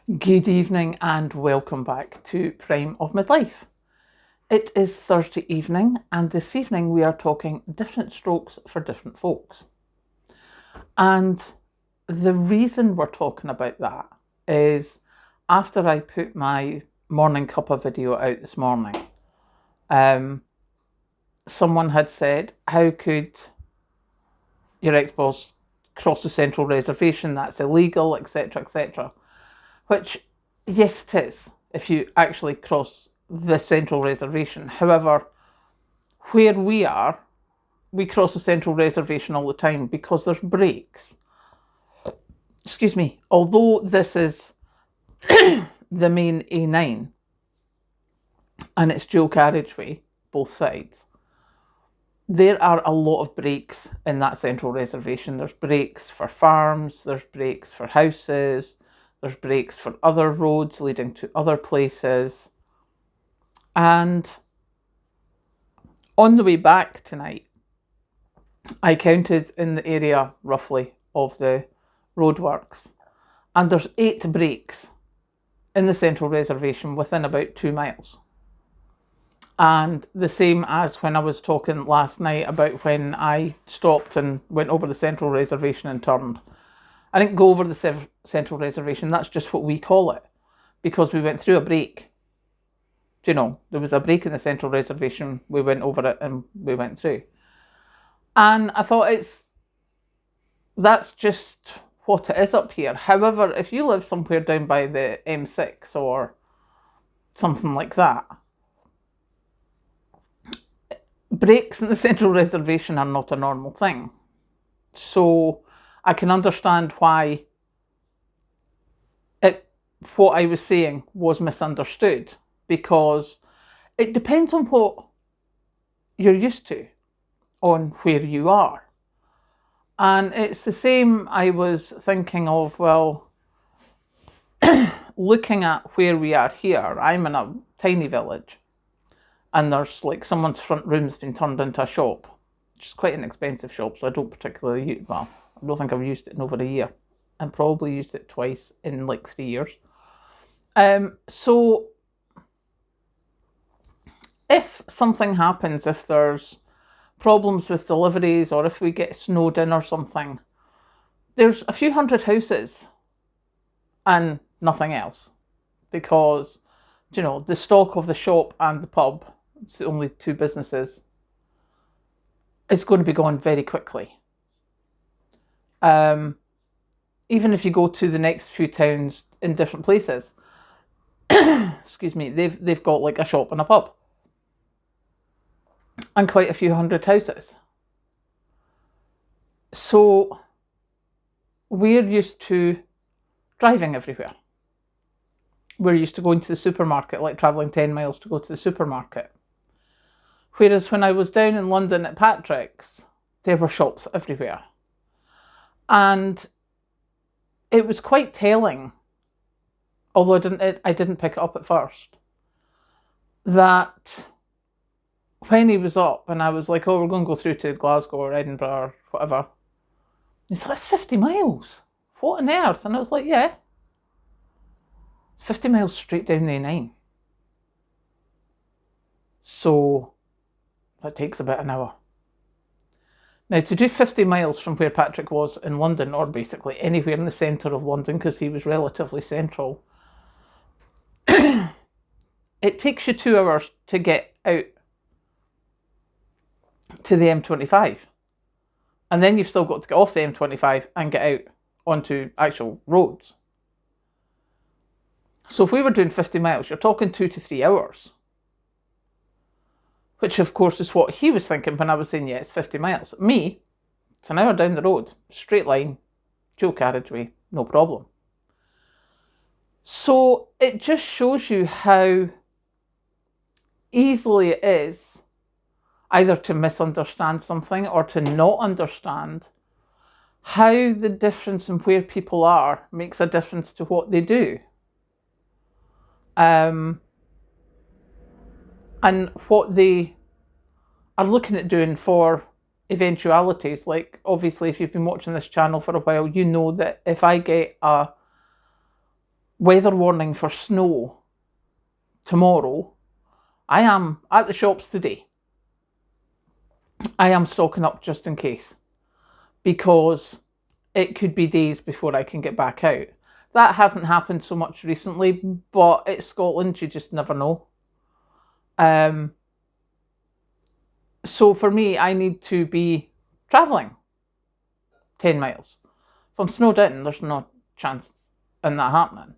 Good evening and welcome back to Prime of Midlife. It is Thursday evening, and this evening we are talking different strokes for different folks. And the reason we're talking about that is after I put my morning cuppa video out this morning, someone had said, how could your ex-boss cross the Central Reservation? That's illegal, etc., etc. Which, yes, it is, if you actually cross the Central Reservation. However, where we are, we cross the Central Reservation all the time because there's breaks. Excuse me. Although this is the main A9 and it's dual carriageway, both sides, there are a lot of breaks in that Central Reservation. There's breaks for farms, there's breaks for houses, there's breaks for other roads leading to other places. And on the way back tonight, I counted in the area roughly of the roadworks, and there's 8 breaks in the Central Reservation within about 2 miles. And the same as when I was talking last night about when I stopped and went over the Central Reservation and turned. I didn't go over the Central Reservation, that's just what we call it, because we went through a break. You know, there was a break in the Central Reservation, we went over it and we went through. And I thought that's just what it is up here. However, if you live somewhere down by the M6 or something like that, breaks in the Central Reservation are not a normal thing. So I can understand why what I was saying was misunderstood, because it depends on what you're used to, on where you are. And it's the same I was thinking of, well, looking at where we are here. I'm in a tiny village, and there's like someone's front room's been turned into a shop, which is quite an expensive shop, so I don't particularly use, well, I don't think I've used it in over a year, and probably used it twice in like 3 years. So if something happens, if there's problems with deliveries or if we get snowed in or something, there's a few hundred houses and nothing else, because, you know, the stock of the shop and the pub, it's the only 2 businesses, it's going to be gone very quickly. Even if you go to the next few towns in different places, excuse me, they've got like a shop and a pub and quite a few hundred houses. So we're used to driving everywhere. We're used to going to the supermarket, like travelling 10 miles to go to the supermarket. Whereas when I was down in London at Patrick's, there were shops everywhere. And it was quite telling, although I didn't pick it up at first, that when he was up and I was like, oh, we're going to go through to Glasgow or Edinburgh or whatever, he said, that's 50 miles. What on earth? And I was like, yeah, 50 miles straight down the A9. So that takes about an hour. Now, to do 50 miles from where Patrick was in London, or basically anywhere in the centre of London, because he was relatively central, it takes you 2 hours to get out to the M25. And then you've still got to get off the M25 and get out onto actual roads. So if we were doing 50 miles, you're talking 2 to 3 hours. Which of course is what he was thinking when I was saying, yeah, it's 50 miles. Me, it's an hour down the road, straight line, dual carriageway, no problem. So it just shows you how easily it is either to misunderstand something or to not understand how the difference in where people are makes a difference to what they do. And what they are looking at doing for eventualities. Like, obviously, if you've been watching this channel for a while, you know that if I get a weather warning for snow tomorrow, I am at the shops today. I am stocking up just in case, because it could be days before I can get back out. That hasn't happened so much recently, but it's Scotland, you just never know. So for me, I need to be travelling 10 miles. If I'm snowed in, there's no chance in that happening.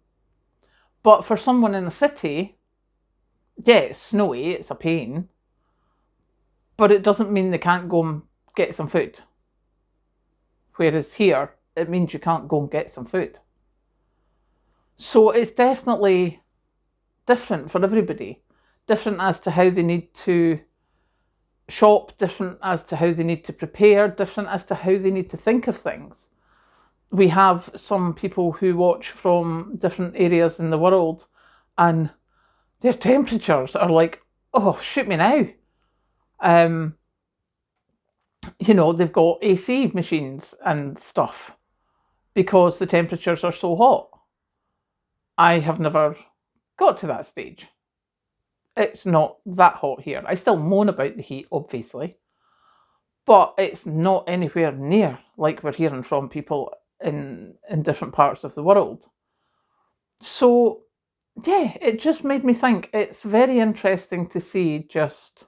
But for someone in the city, yeah, it's snowy, it's a pain, but it doesn't mean they can't go and get some food. Whereas here, it means you can't go and get some food. So it's definitely different for everybody. Different as to how they need to shop, different as to how they need to prepare, different as to how they need to think of things. We have some people who watch from different areas in the world and their temperatures are like, oh, shoot me now. They've got AC machines and stuff because the temperatures are so hot. I have never got to that stage. It's not that hot here. I still moan about the heat, obviously, but it's not anywhere near like we're hearing from people in different parts of the world. So, yeah, it just made me think it's very interesting to see just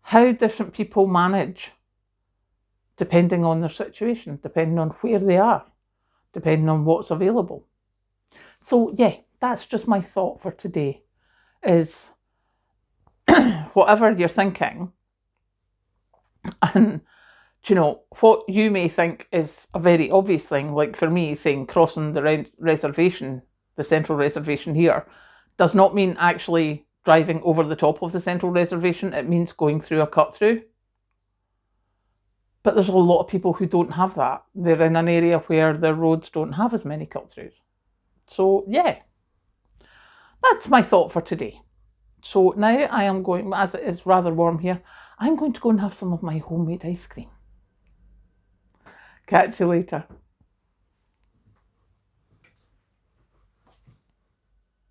how different people manage depending on their situation, depending on where they are, depending on what's available. So, yeah, that's just my thought for today, is whatever you're thinking, and what you may think is a very obvious thing, like for me saying crossing the reservation, the central reservation here, does not mean actually driving over the top of the central reservation. It means going through a cut through. But there's a lot of people who don't have that. They're in an area where the roads don't have as many cut throughs. So yeah, that's my thought for today. So now I am going, as it is rather warm here, I'm going to go and have some of my homemade ice cream. Catch you later.